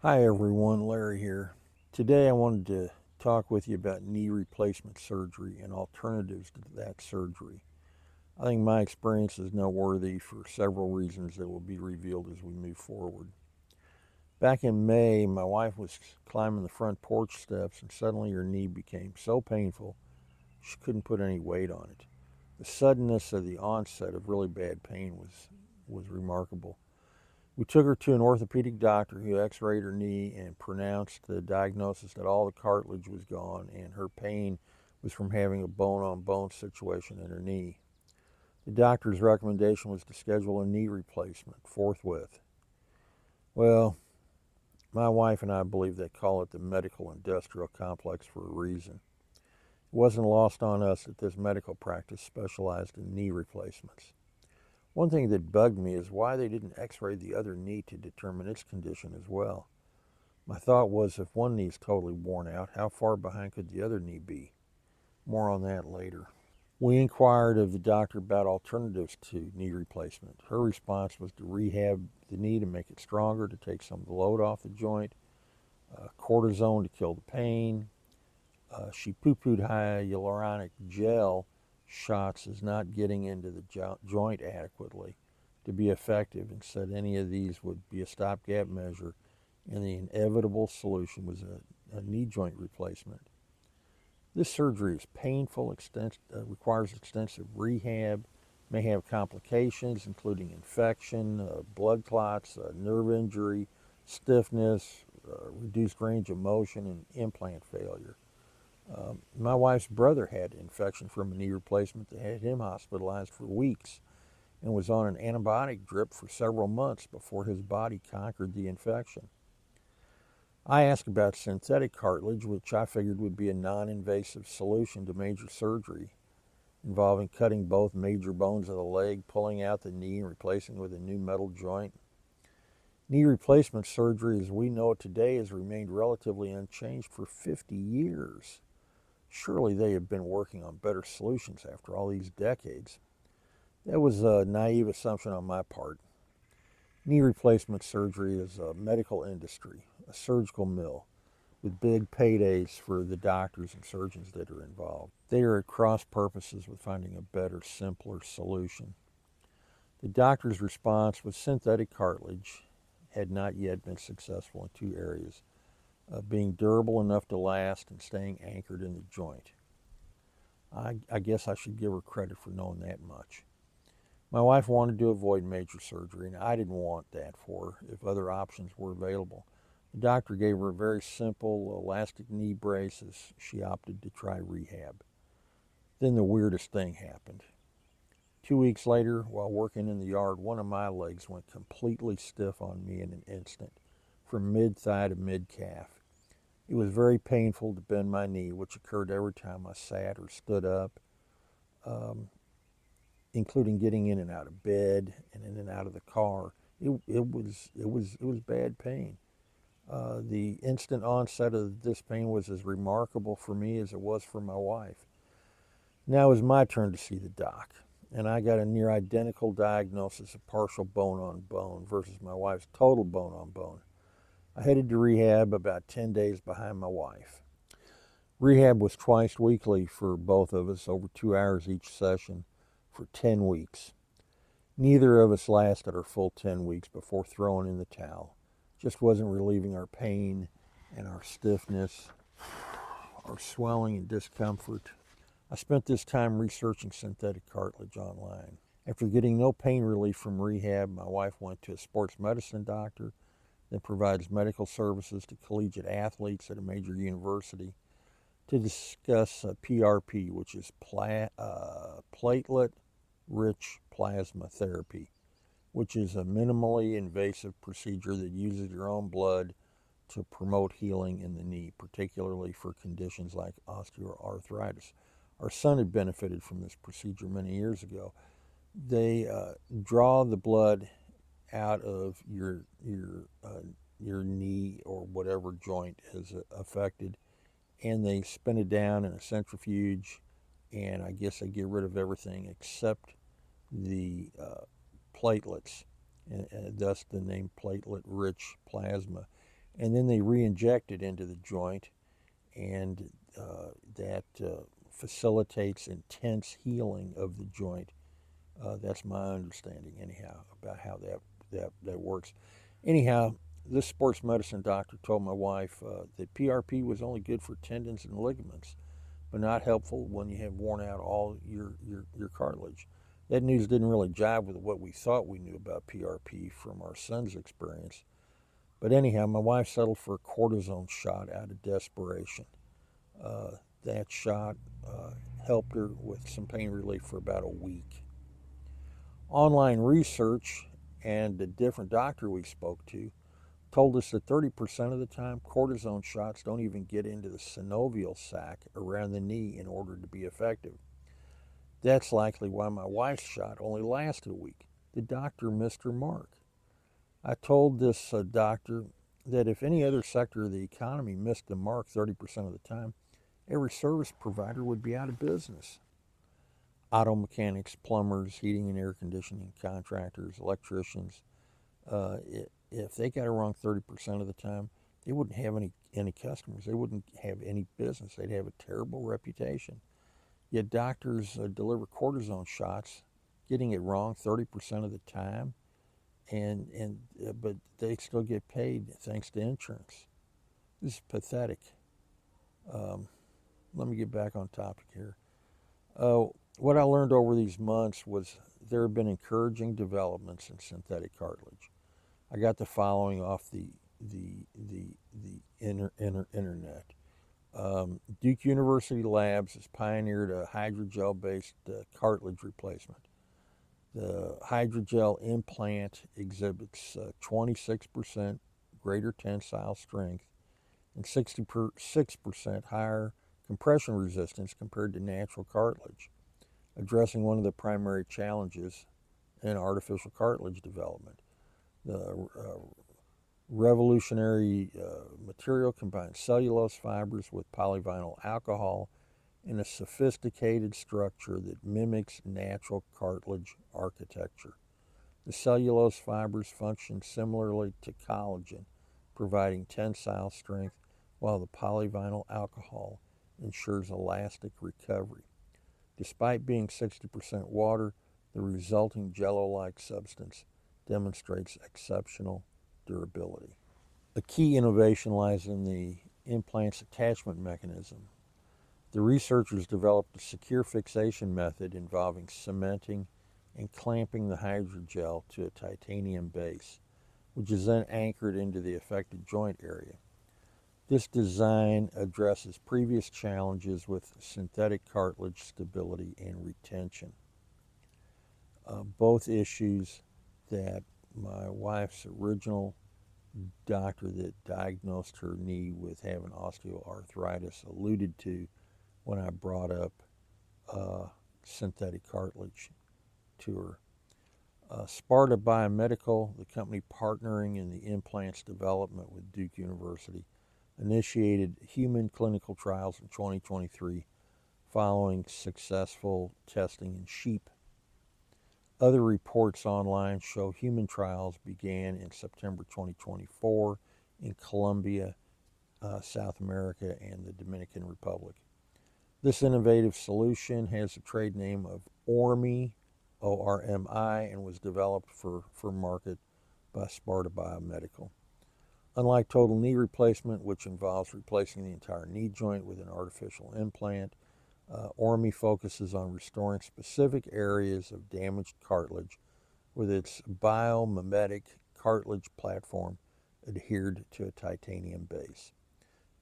Hi everyone, Larry here. Today I wanted to talk with you about knee replacement surgery and alternatives to that surgery. I think my experience is noteworthy for several reasons that will be revealed as we move forward. Back in May, my wife was climbing the front porch steps and suddenly her knee became so painful she couldn't put any weight on it. The suddenness of the onset of really bad pain was remarkable. We took her to an orthopedic doctor who x rayed her knee and pronounced the diagnosis that all the cartilage was gone and her pain was from having a bone on bone situation in her knee. The doctor's recommendation was to schedule a knee replacement forthwith. Well, my wife and I believe they call it the medical industrial complex for a reason. It wasn't lost on us that this medical practice specialized in knee replacements. One thing that bugged me is why they didn't x ray the other knee to determine its condition as well. My thought was if one knee is totally worn out, how far behind could the other knee be? More on that later. We inquired of the doctor about alternatives to knee replacement. Her response was to rehab the knee to make it stronger, to take some of the load off the joint, cortisone to kill the pain. She poo pooed hyaluronic gel shots as not getting into the joint adequately to be effective and said any of these would be a stopgap measure and the inevitable solution was a knee joint replacement. This surgery is painful, requires extensive rehab, may have complications including infection, blood clots, nerve injury, stiffness, reduced range of motion, and implant failure. My wife's brother had infection from a knee replacement that had him hospitalized for weeks and was on an antibiotic drip for several months before his body conquered the infection. I asked about synthetic cartilage, which I figured would be a non invasive solution to major surgery, involving cutting both major bones of the leg, pulling out the knee, and replacing with a new metal joint. Knee replacement surgery, as we know it today, has remained relatively unchanged for 50 years. Surely they have been working on better solutions after all these decades. That was a naive assumption on my part. Knee replacement surgery is a medical industry, a surgical mill, with big paydays for the doctors and surgeons that are involved. They are at cross purposes with finding a better, simpler solution. The doctor's response with synthetic cartilage had not yet been successful in two areas, being durable enough to last and staying anchored in the joint. I guess I should give her credit for knowing that much. My wife wanted to avoid major surgery, and I didn't want that for her if other options were available. The doctor gave her a very simple elastic knee brace as she opted to try rehab. Then the weirdest thing happened. 2 weeks later, while working in the yard, one of my legs went completely stiff on me in an instant, from mid thigh to mid calf. It was very painful to bend my knee, which occurred every time I sat or stood up, um, including getting in and out of bed and in and out of the car. It was bad pain. The instant onset of this pain was as remarkable for me as it was for my wife. Now it was my turn to see the doc, and I got a near identical diagnosis of partial bone on bone versus my wife's total bone on bone. I headed to rehab about 10 days behind my wife. Rehab was twice weekly for both of us, over 2 hours each session, for 10 weeks. Neither of us lasted our full 10 weeks before throwing in the towel. Just wasn't relieving our pain and our stiffness, our swelling and discomfort. I spent this time researching synthetic cartilage online. After getting no pain relief from rehab, my wife went to a sports medicine doctor that provides medical services to collegiate athletes at a major university to discuss PRP, which is platelet rich plasma therapy, which is a minimally invasive procedure that uses your own blood to promote healing in the knee, particularly for conditions like osteoarthritis. Our son had benefited from this procedure many years ago. They draw the blood out of your knee or whatever joint is affected, and they spin it down in a centrifuge, and I guess they get rid of everything except the platelets, and thus the name platelet-rich plasma. and then they re-inject it into the joint, and that facilitates intense healing of the joint. That's my understanding, anyhow, about how that works. Anyhow, this sports medicine doctor told my wife that PRP was only good for tendons and ligaments, but not helpful when you have worn out all your cartilage. That news didn't really jive with what we thought we knew about PRP from our son's experience. But anyhow, my wife settled for a cortisone shot out of desperation. Uh, that shot helped her with some pain relief for about a week. Online research and the different doctor we spoke to told us that 30% of the time, cortisone shots don't even get into the synovial sac around the knee in order to be effective. That's likely why my wife's shot only lasted a week. The doctor missed her mark. I told this doctor that if any other sector of the economy missed the mark 30% of the time, every service provider would be out of business. Auto mechanics, plumbers, heating and air conditioning contractors, electricians, uh, if they got it wrong 30% of the time, they wouldn't have any customers. They wouldn't have any business. They'd have a terrible reputation. Yet doctors deliver cortisone shots, getting it wrong 30% of the time, but they still get paid thanks to insurance. This is pathetic. Um, Let me get back on topic here. Uh, what I learned over these months was there have been encouraging developments in synthetic cartilage. I got the following off the internet. Duke University Labs has pioneered a hydrogel-based cartilage replacement. The hydrogel implant exhibits 26% greater tensile strength and 66% higher compression resistance compared to natural cartilage, addressing one of the primary challenges in artificial cartilage development. The revolutionary material combines cellulose fibers with polyvinyl alcohol in a sophisticated structure that mimics natural cartilage architecture. The cellulose fibers function similarly to collagen, providing tensile strength, while the polyvinyl alcohol ensures elastic recovery. Despite being 60% water, the resulting jello-like substance demonstrates exceptional durability. A key innovation lies in the implant's attachment mechanism. The researchers developed a secure fixation method involving cementing and clamping the hydrogel to a titanium base, which is then anchored into the affected joint area. This design addresses previous challenges with synthetic cartilage stability and retention, both issues that my wife's original doctor that diagnosed her knee with having osteoarthritis alluded to when I brought up synthetic cartilage to her. Sparta Biomedical, the company partnering in the implant's development with Duke University, initiated human clinical trials in 2023 following successful testing in sheep. Other reports online show human trials began in September 2024 in Colombia, South America, and the Dominican Republic. This innovative solution has the trade name of ORMI, ORMI, and was developed for market by Sparta Biomedical. Unlike total knee replacement, which involves replacing the entire knee joint with an artificial implant, ORMI focuses on restoring specific areas of damaged cartilage with its biomimetic cartilage platform adhered to a titanium base.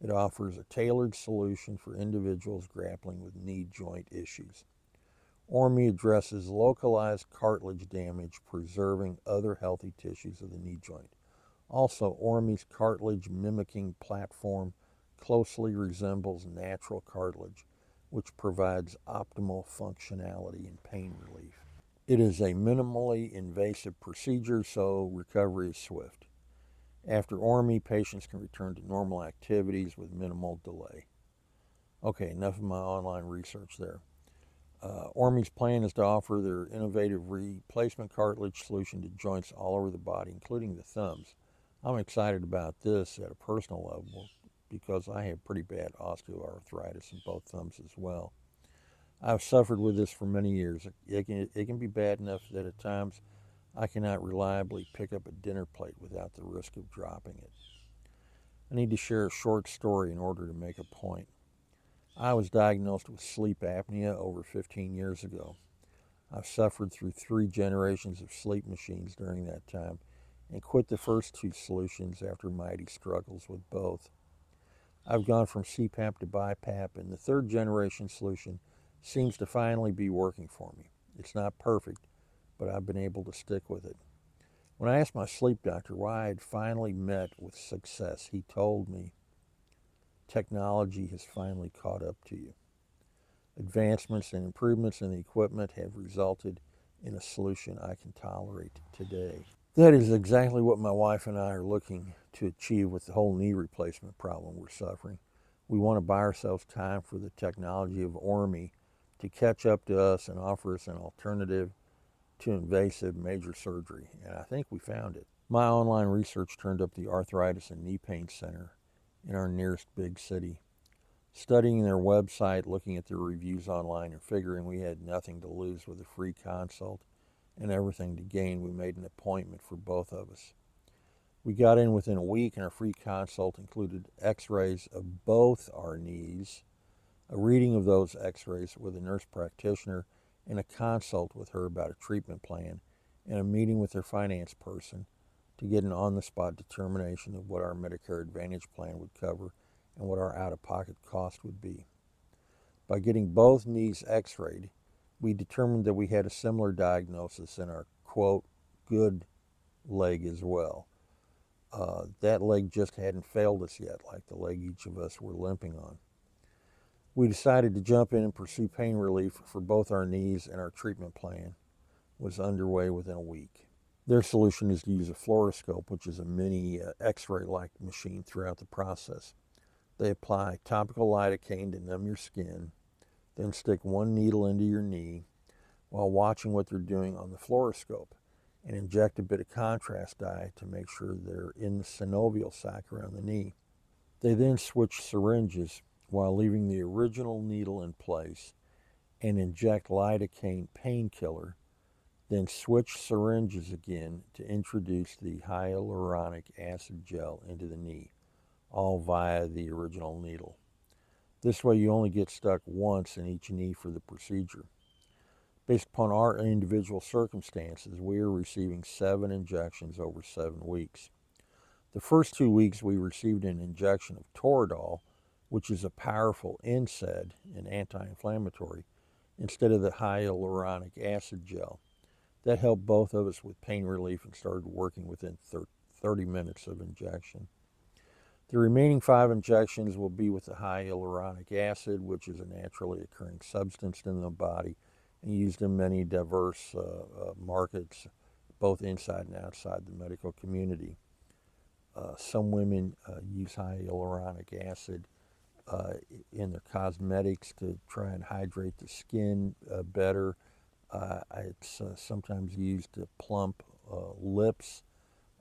It offers a tailored solution for individuals grappling with knee joint issues. ORMI addresses localized cartilage damage, preserving other healthy tissues of the knee joint. Also, ORMI's cartilage mimicking platform closely resembles natural cartilage, which provides optimal functionality and pain relief. It is a minimally invasive procedure, so recovery is swift. After ORMI, patients can return to normal activities with minimal delay. Okay, enough of my online research there. ORMI's plan is to offer their innovative replacement cartilage solution to joints all over the body, including the thumbs. I'm excited about this at a personal level because I have pretty bad osteoarthritis in both thumbs as well. I've suffered with this for many years. It can be bad enough that at times I cannot reliably pick up a dinner plate without the risk of dropping it. I need to share a short story in order to make a point. I was diagnosed with sleep apnea over 15 years ago. I've suffered through 3 generations of sleep machines during that time and quit the first 2 solutions after mighty struggles with both. I've gone from CPAP to BiPAP, and the 3rd generation solution seems to finally be working for me. It's not perfect, but I've been able to stick with it. When I asked my sleep doctor why I had finally met with success, he told me, technology has finally caught up to you. Advancements and improvements in the equipment have resulted in a solution I can tolerate today. That is exactly what my wife and I are looking to achieve with the whole knee replacement problem we're suffering. We want to buy ourselves time for the technology of ORME to catch up to us and offer us an alternative to invasive major surgery, and I think we found it. My online research turned up the Arthritis and Knee Pain Center in our nearest big city. Studying their website, looking at their reviews online, and figuring we had nothing to lose with a free consult and everything to gain, we made an appointment for both of us. We got in within a week, and our free consult included x-rays of both our knees, a reading of those x-rays with a nurse practitioner, and a consult with her about a treatment plan, and a meeting with her finance person to get an on-the-spot determination of what our Medicare Advantage plan would cover and what our out-of-pocket cost would be. By getting both knees x-rayed, we determined that we had a similar diagnosis in our, quote, good leg as well. That leg just hadn't failed us yet, like the leg each of us were limping on. We decided to jump in and pursue pain relief for both our knees, and our treatment plan was underway within a week. Their solution is to use a fluoroscope, which is a mini x-ray-like machine throughout the process. They apply topical lidocaine to numb your skin, then stick one needle into your knee while watching what they're doing on the fluoroscope, and inject a bit of contrast dye to make sure they're in the synovial sac around the knee. They then switch syringes while leaving the original needle in place and inject lidocaine painkiller, then switch syringes again to introduce the hyaluronic acid gel into the knee, all via the original needle. This way you only get stuck once in each knee for the procedure. Based upon our individual circumstances, we are receiving 7 injections over 7 weeks. The first 2 weeks we received an injection of Toradol, which is a powerful NSAID, an anti-inflammatory, instead of the hyaluronic acid gel. That helped both of us with pain relief and started working within 30 minutes of injection. The remaining 5 injections will be with the hyaluronic acid, which is a naturally occurring substance in the body and used in many diverse markets, both inside and outside the medical community. Some women use hyaluronic acid in their cosmetics to try and hydrate the skin better. It's sometimes used to plump lips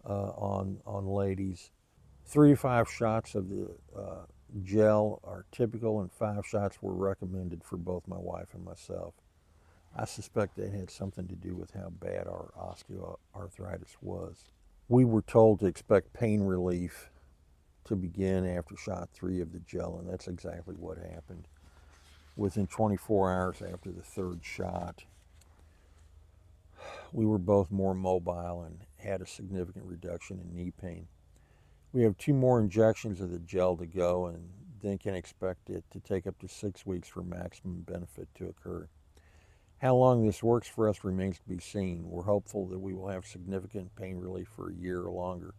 on ladies. 3 to 5 shots of the gel are typical, and 5 shots were recommended for both my wife and myself. I suspect that had something to do with how bad our osteoarthritis was. We were told to expect pain relief to begin after shot 3 of the gel, and that's exactly what happened. Within 24 hours after the 3rd shot, we were both more mobile and had a significant reduction in knee pain. We have 2 more injections of the gel to go, and then can expect it to take up to 6 weeks for maximum benefit to occur. How long this works for us remains to be seen. We're hopeful that we will have significant pain relief for a year or longer.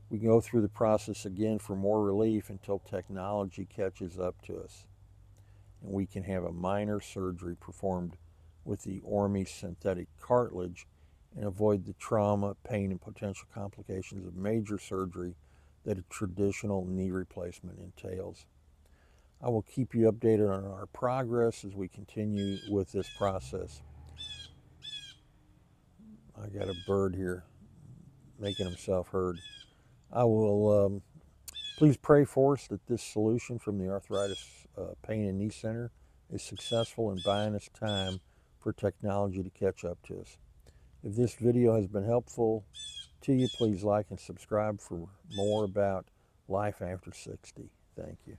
We can go through the process again for more relief until technology catches up to us, and we can have a minor surgery performed with the ORME synthetic cartilage and avoid the trauma, pain, and potential complications of major surgery that a traditional knee replacement entails. I will keep you updated on our progress as we continue with this process. I got a bird here making himself heard. I will please pray for us that this solution from the Arthritis Pain and Knee Center is successful in buying us time for technology to catch up to us. If this video has been helpful to you, please like and subscribe for more about life after 60. Thank you.